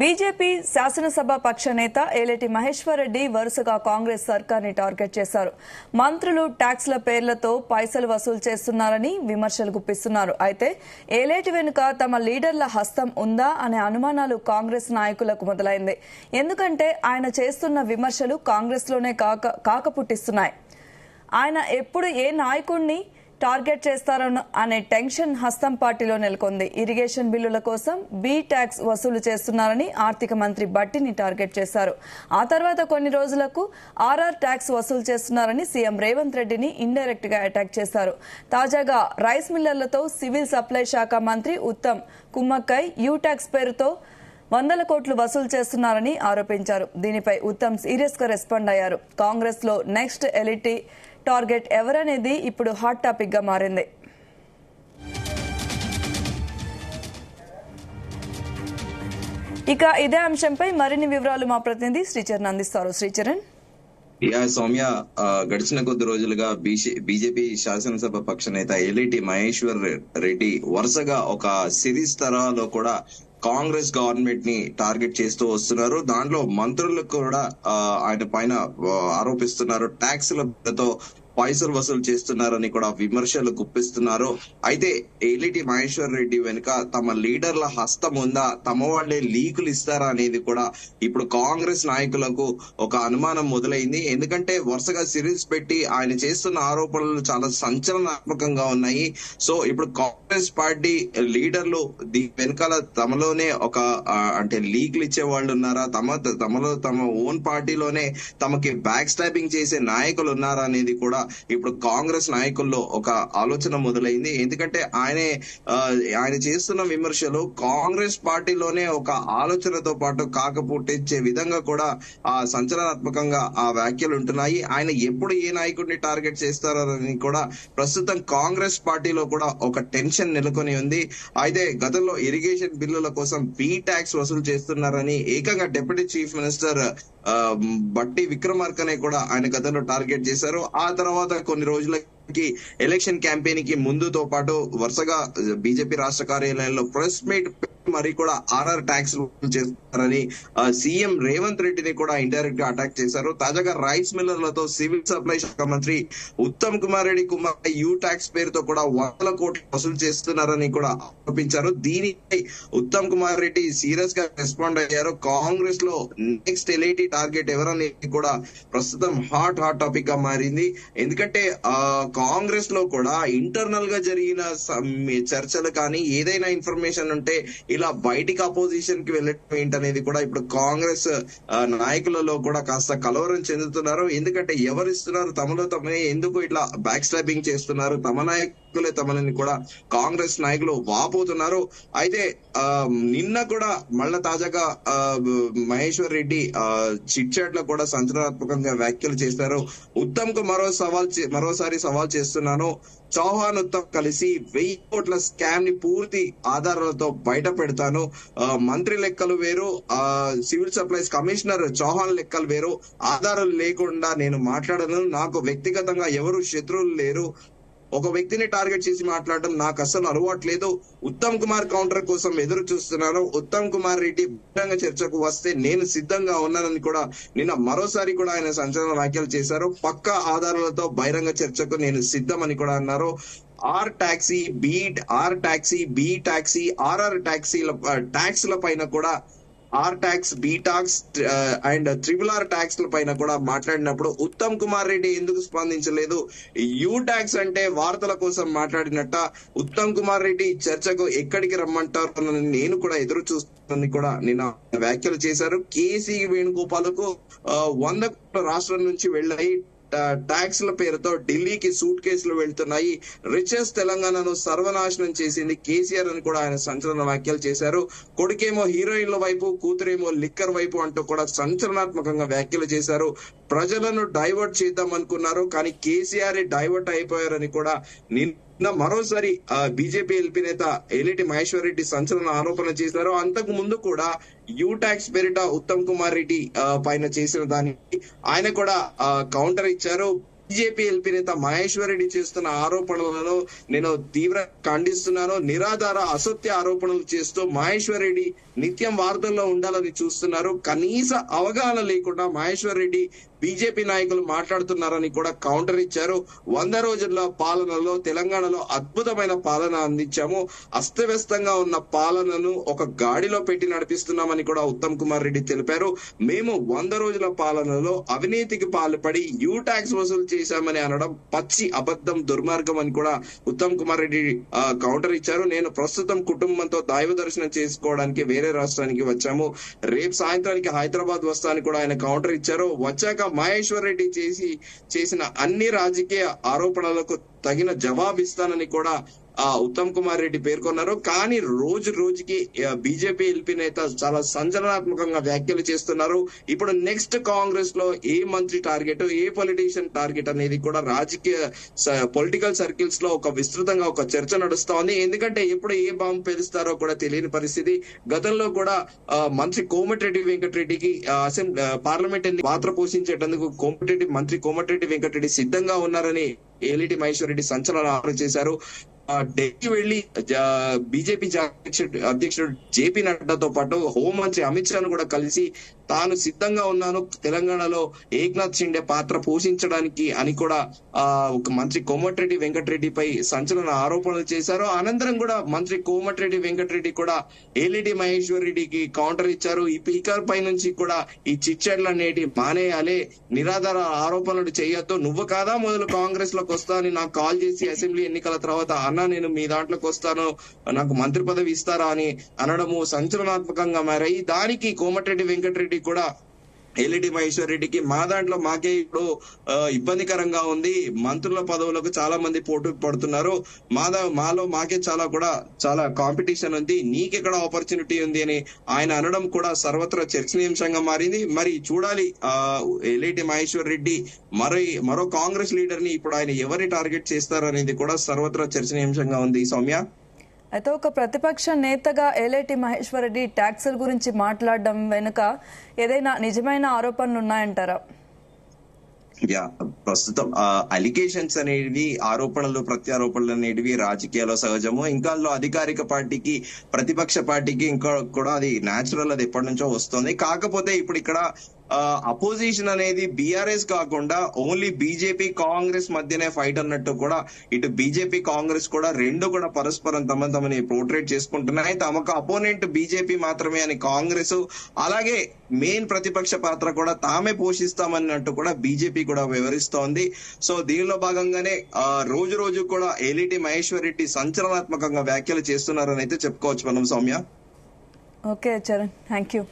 BJP శాసనసభ పక్ష నేత ఏలేటి మహేశ్వర్ రెడ్డి వరుసగా కాంగ్రెస్ సర్కార్ని టార్గెట్ చేశారు. మంత్రులు ట్యాక్స్ల పేర్లతో పైసలు వసూలు చేస్తున్నారని విమర్శలు గుప్పిస్తున్నారు. అయితే ఏలేటి వెనుక తమ లీడర్ల హస్తం ఉందా అనే అనుమానాలు కాంగ్రెస్ నాయకులకు మొదలైంది. ఎందుకంటే ఆయన చేస్తున్న విమర్శలు కాంగ్రెస్లోనే కాక పుట్టిస్తున్నాయి. ఆయన ఎప్పుడు ఏ నాయకుడిని టార్గెట్ చేస్తారో అనే టెన్షన్ హస్తం పార్టీలో నెలకొంది. ఇరిగేషన్ బిల్లుల కోసం బీ ట్యాక్స్ వసూలు చేస్తున్నారని ఆర్థిక మంత్రి బట్టిని టార్గెట్ చేశారు. ఆ తర్వాత కొన్ని రోజులకు ఆర్ఆర్ ట్యాక్స్ వసూలు చేస్తున్నారని సీఎం రేవంత్ రెడ్డిని ఇండైరెక్ట్ గా అటాక్ చేశారు. తాజాగా రైస్ మిల్లర్లతో సివిల్ సప్లై శాఖ మంత్రి ఉత్తమ్ కుమ్మక్కై యూ ట్యాక్స్ పేరుతో 100 కోట్లు వసూలు చేస్తున్నారని ఆరోపించారు. దీనిపై ఉత్తమ్ సీరియస్ గా రెస్పాండ్ అయ్యారు. కాంగ్రెస్ లో నెక్స్ట్ ఎలిటీ టార్గెట్ ఎవరనేది ఇప్పుడు హాట్ టాపిక్ గా మారింది. ఇక ఇదే అంశంపై మరిన్ని వివరాలు మా ప్రతినిధి శ్రీచరణ్ అందిస్తారు. శ్రీచరణ్. సౌమ్య, గడిచిన కొద్ది రోజులుగా బీజేపీ శాసనసభ పక్ష నేత ఏలేటి మహేశ్వర్ రెడ్డి వరుసగా ఒక సిరీస్ తరహాలో కూడా కాంగ్రెస్ గవర్నమెంట్ ని టార్గెట్ చేస్తూ వస్తున్నారు. దాంట్లో మంత్రులు కూడా ఆయన పైన ఆరోపిస్తున్నారు. ట్యాక్స్లతో పైసలు వసూలు చేస్తున్నారని కూడా విమర్శలు గుప్పిస్తున్నారు. అయితే ఏలేటి మహేశ్వర్ రెడ్డి వెనుక తమ లీడర్ల హస్తం ఉందా, తమ వాళ్లే లీకులు ఇస్తారా అనేది కూడా ఇప్పుడు కాంగ్రెస్ నాయకులకు ఒక అనుమానం మొదలైంది. ఎందుకంటే వరుసగా సిరీస్ పెట్టి ఆయన చేస్తున్న ఆరోపణలు చాలా సంచలనాత్మకంగా ఉన్నాయి. సో ఇప్పుడు కాంగ్రెస్ పార్టీ లీడర్లు దీని వెనకాల తమలోనే ఒక అంటే లీకులు ఇచ్చే వాళ్ళు ఉన్నారా, తమ ఓన్ పార్టీలోనే తమకి బ్యాక్ స్టాపింగ్ చేసే నాయకులు ఉన్నారా అనేది కూడా ఇప్పుడు కాంగ్రెస్ నాయకుల్లో ఒక ఆలోచన మొదలైంది. ఎందుకంటే ఆయన చేస్తున్న విమర్శలు కాంగ్రెస్ పార్టీలోనే ఒక ఆలోచనతో పాటు కాకపుట్టించే విధంగా కూడా సంచలనాత్మకంగా ఆ వ్యాఖ్యలు ఉంటున్నాయి. ఆయన ఎప్పుడు ఏ నాయకుడిని టార్గెట్ చేస్తారని కూడా ప్రస్తుతం కాంగ్రెస్ పార్టీలో కూడా ఒక టెన్షన్ నెలకొని ఉంది. అయితే గతంలో ఇరిగేషన్ బిల్లుల కోసం బీ ట్యాక్స్ వసూలు చేస్తున్నారని ఏకంగా డిప్యూటీ చీఫ్ మినిస్టర్ బట్టి విక్రమార్కనే కూడా ఆయన గతంలో టార్గెట్ చేశారు. ఆ తర్వాత కొన్ని రోజులకి ఎలక్షన్ క్యాంపెయిన్ కి ముందుతో పాటు వరుసగా బీజేపీ రాష్ట్ర కార్యాలయంలో ప్రెస్ మీట్ మరి కూడా ఆర్ఆర్ ట్యాక్స్ చేస్తారని సీఎం రేవంత్ రెడ్డిని కూడా ఇండైరెక్ట్ గా అటాక్ చేశారు. తాజాగా రైస్ మిల్లర్లతో సివిల్ సప్లై శాఖ మంత్రి ఉత్తమ్ కుమార్ రెడ్డి యూ ట్యాక్స్ పేరుతో కూడా 100 కోట్లు వసూలు చేస్తున్నారని కూడా ఆరోపించారు. దీనిపై ఉత్తమ్ కుమార్ రెడ్డి సీరియస్ గా రెస్పాండ్ అయ్యారు. కాంగ్రెస్ లో నెక్స్ట్ ఎల్ఐటి టార్గెట్ ఎవరని కూడా ప్రస్తుతం హాట్ టాపిక్ గా మారింది. ఎందుకంటే కాంగ్రెస్ లో కూడా ఇంటర్నల్ గా జరిగిన చర్చలు కానీ ఏదైనా ఇన్ఫర్మేషన్ ఉంటే ఇలా బయటికి అపోజిషన్ కి వెళ్ళటం ఏంటనేది కూడా ఇప్పుడు కాంగ్రెస్ నాయకులలో కూడా కాస్త కలవరం చెందుతున్నారు. ఎందుకంటే ఎవరు ఇస్తున్నారు, తమలో తమనే ఎందుకు ఇట్లా బ్యాక్ స్టాపింగ్ చేస్తున్నారు, తమ నాయకులే తమని కూడా కాంగ్రెస్ నాయకులు వాపోతున్నారు. అయితే నిన్న కూడా మళ్ళా తాజాగా మహేశ్వర్ రెడ్డి చిట్ చాట్ లో కూడా సంచలనాత్మకంగా వ్యాఖ్యలు చేశారు. ఉత్తమ్ కు మరోసారి సవాల్ చేస్తున్నాను. చౌహాన్ ఉత్తమ్ కలిసి 1000 కోట్ల స్కామ్ ని పూర్తి ఆధారాలతో బయట పెడతాను. మంత్రి లెక్కలు వేరు, సివిల్ సప్లైస్ కమిషనర్ చౌహాన్ లెక్కలు వేరు. ఆధారాలు లేకుండా నేను మాట్లాడను. నాకు వ్యక్తిగతంగా ఎవరు శత్రువులు లేరు. ఒక వ్యక్తిని టార్గెట్ చేసి మాట్లాడడం నాకు అసలు అలవాట్లేదు. ఉత్తమ్ కుమార్ కౌంటర్ కోసం ఎదురు చూస్తున్నాను. ఉత్తమ్ కుమార్ రెడ్డి బహిరంగ చర్చకు వస్తే నేను సిద్ధంగా ఉన్నానని కూడా నిన్న మరోసారి కూడా ఆయన సంచలన వ్యాఖ్యలు చేశారు. పక్కా ఆధారాలతో బహిరంగ చర్చకు నేను సిద్ధమని కూడా అన్నారు. R taxi, B taxi, RR ట్యాక్సీల పైన కూడా R tax, B tax and RRR tax ల పైన కూడా మాట్లాడినప్పుడు ఉత్తమ్ కుమార్ రెడ్డి ఎందుకు స్పందించలేదు? యూ ట్యాక్స్ అంటే వార్తల కోసం మాట్లాడినట్ట. ఉత్తమ్ కుమార్ రెడ్డి చర్చకు ఎక్కడికి రమ్మంటారు నేను కూడా ఎదురు చూస్తానని కూడా నిన్న వ్యాఖ్యలు చేశారు. కేసీ వేణుగోపాల్ కు 100 కోట్ల రాష్ట్రం నుంచి వెళ్ళాయి. ట్యాక్స్ల పేరుతో ఢిల్లీకి సూట్ కేసులు వెళ్తున్నాయి. రిచెస్ తెలంగాణను సర్వనాశనం చేసింది కేసీఆర్ అని కూడా ఆయన సంచలన వ్యాఖ్యలు చేశారు. కొడుకేమో హీరోయిన్ల వైపు, కూతురేమో లిక్కర్ వైపు అంటూ కూడా సంచలనాత్మకంగా వ్యాఖ్యలు చేశారు. ప్రజలను డైవర్ట్ చేద్దాం అనుకున్నారు, కానీ కేసీఆర్ డైవర్ట్ అయిపోయారని కూడా మరోసారి బీజేపీ ఎల్పీ నేత ఏలేటి మహేశ్వర్ రెడ్డి సంచలన ఆరోపణ చేశారు. అంతకు ముందు కూడా యూ ట్యాక్స్ పేరిట ఉత్తమ్ కుమార్ రెడ్డి పైన చేసిన దానికి ఆయన కూడా కౌంటర్ ఇచ్చారు. బీజేపీ ఎల్పీ నేత మహేశ్వర్ రెడ్డి చేస్తున్న ఆరోపణలను నేను తీవ్రంగా ఖండిస్తున్నాను. నిరాధార అసత్య ఆరోపణలు చేస్తూ మహేశ్వర్ రెడ్డి నిత్యం వార్తల్లో ఉండాలని చూస్తున్నారు. కనీస అవగాహన లేకుండా మహేశ్వర్ రెడ్డి బీజేపీ నాయకులు మాట్లాడుతున్నారని కూడా కౌంటర్ ఇచ్చారు. 100 రోజుల పాలనలో తెలంగాణలో అద్భుతమైన పాలన అందించాము, అస్తవ్యస్తంగా ఉన్న పాలనను ఒక గాడిలో పెట్టి నడిపిస్తున్నామని కూడా ఉత్తమ్ కుమార్ రెడ్డి తెలిపారు. మేము 100 రోజుల పాలనలో అవినీతికి పాల్పడి యూ ట్యాక్స్ వసూలు చేశామని అనడం పచ్చి అబద్ధం, దుర్మార్గం అని కూడా ఉత్తమ్ కుమార్ రెడ్డి కౌంటర్ ఇచ్చారు. నేను ప్రస్తుతం కుటుంబంతో దైవ దర్శనం చేసుకోవడానికి వేరే రాష్ట్రానికి వచ్చాము, రేపు సాయంత్రానికి హైదరాబాద్ వస్తానని కూడా ఆయన కౌంటర్ ఇచ్చారు. వచ్చాక మహేశ్వర్ రెడ్డి చేసిన అన్ని రాజకీయ ఆరోపణలకు తగిన జవాబిస్తానని కూడా ఉత్తమ్ కుమార్ రెడ్డి పేర్కొన్నారు. కానీ రోజు రోజుకి బీజేపీ ఎల్పీ నేత చాలా సంచలనాత్మకంగా వ్యాఖ్యలు చేస్తున్నారు. ఇప్పుడు నెక్స్ట్ కాంగ్రెస్ లో ఏ మంత్రి టార్గెట్, ఏ పొలిటీషియన్ టార్గెట్ అనేది కూడా రాజకీయ పొలిటికల్ సర్కిల్స్ లో ఒక విస్తృతంగా ఒక చర్చ నడుస్తా ఉంది. ఎందుకంటే ఎప్పుడు ఏ బాంబు పేలుస్తారో కూడా తెలియని పరిస్థితి. గతంలో కూడా మంత్రి కోమటిరెడ్డి వెంకటరెడ్డికి పార్లమెంట్ పాత్ర పోషించేటందుకు మంత్రి కోమటిరెడ్డి వెంకటరెడ్డి సిద్ధంగా ఉన్నారని ఏలిటి మహేశ్వర్ రెడ్డి సంచలనం చేశారు. ఢిల్లీ వెళ్లి బీజేపీ అధ్యక్షుడు జేపీ నడ్డాతో పాటు హోంమంత్రి అమిత్ షాను కూడా కలిసి తాను సిద్ధంగా ఉన్నాను తెలంగాణలో ఏక్నాథ్ షిండే పాత్ర పోషించడానికి అని కూడా ఒక మంత్రి కోమటిరెడ్డి వెంకటరెడ్డిపై సంచలన ఆరోపణలు చేశారు. అనంతరం కూడా మంత్రి కోమటిరెడ్డి వెంకటరెడ్డి కూడా ఏలిటి మహేశ్వర్ రెడ్డికి కౌంటర్ ఇచ్చారు. ఈ స్పీకర్ పై నుంచి కూడా ఈ చిట్చాట్లు అనేటి మానేయాలి, నిరాధార ఆరోపణలు చేయొద్దు, నువ్వు కాదా మొదలు కాంగ్రెస్ లోకి వస్తా అని నాకు కాల్ చేసి అసెంబ్లీ ఎన్నికల తర్వాత అన్నా నేను మీ దాంట్లోకి వస్తాను, నాకు మంత్రి పదవి ఇస్తారా అని అనడము సంచలనాత్మకంగా మారాయి. దానికి కోమటిరెడ్డి వెంకటరెడ్డి కూడా ఏలిటి మహేశ్వర్ రెడ్డికి మా దాంట్లో మాకే ఇప్పుడు ఇబ్బందికరంగా ఉంది, మంత్రుల పదవులకు చాలా మంది పోటీ పడుతున్నారు, మాలో మాకే చాలా కాంపిటీషన్ ఉంది, నీకెక్కడ ఆపర్చునిటీ ఉంది అని ఆయన అనడం కూడా సర్వత్రా చర్చనీయాంశంగా మారింది. మరి చూడాలి ఏలిటి మహేశ్వర్ రెడ్డి మరో కాంగ్రెస్ లీడర్ ని ఇప్పుడు ఆయన ఎవరిని టార్గెట్ చేస్తారనేది కూడా సర్వత్రా చర్చనీయాంశంగా ఉంది. సౌమ్య, అయితే ఒక ప్రతిపక్ష నేతగా ఏలేటి మహేశ్వర్ రెడ్డి ట్యాక్సుల గురించి మాట్లాడడం వెనుక ఏదైనా నిజమైన ఆరోపణలు ఉన్నాయంటారా? ప్రస్తుతం అలిగేషన్స్ అనేవి, ఆరోపణలు ప్రత్యారోపణలు అనేటివి రాజకీయాల్లో సహజము. ఇంకా అధికారిక పార్టీకి ప్రతిపక్ష పార్టీకి ఇంకా కూడా అది న్యాచురల్, అది ఎప్పటి నుంచో వస్తుంది. కాకపోతే ఇప్పుడు ఇక్కడ అపోజిషన్ అనేది బీఆర్ఎస్ కాకుండా ఓన్లీ బీజేపీ కాంగ్రెస్ మధ్యనే ఫైట్ అన్నట్టు కూడా ఇటు బీజేపీ కాంగ్రెస్ కూడా రెండు కూడా పరస్పరం తమని పోర్ట్రేట్ చేసుకుంటున్నాయి. తమకు అపోనెంట్ బీజేపీ మాత్రమే అని కాంగ్రెస్, అలాగే మెయిన్ ప్రతిపక్ష పాత్ర కూడా తామే పోషిస్తామన్నట్టు కూడా బీజేపీ కూడా వివరిస్తోంది. సో దీనిలో భాగంగానే రోజు రోజు కూడా ఏలిటి మహేశ్వర్ రెడ్డి సంచలనాత్మకంగా వ్యాఖ్యలు చేస్తున్నారని అయితే చెప్పుకోవచ్చు మనం. Soumya, okay Charan, thank you.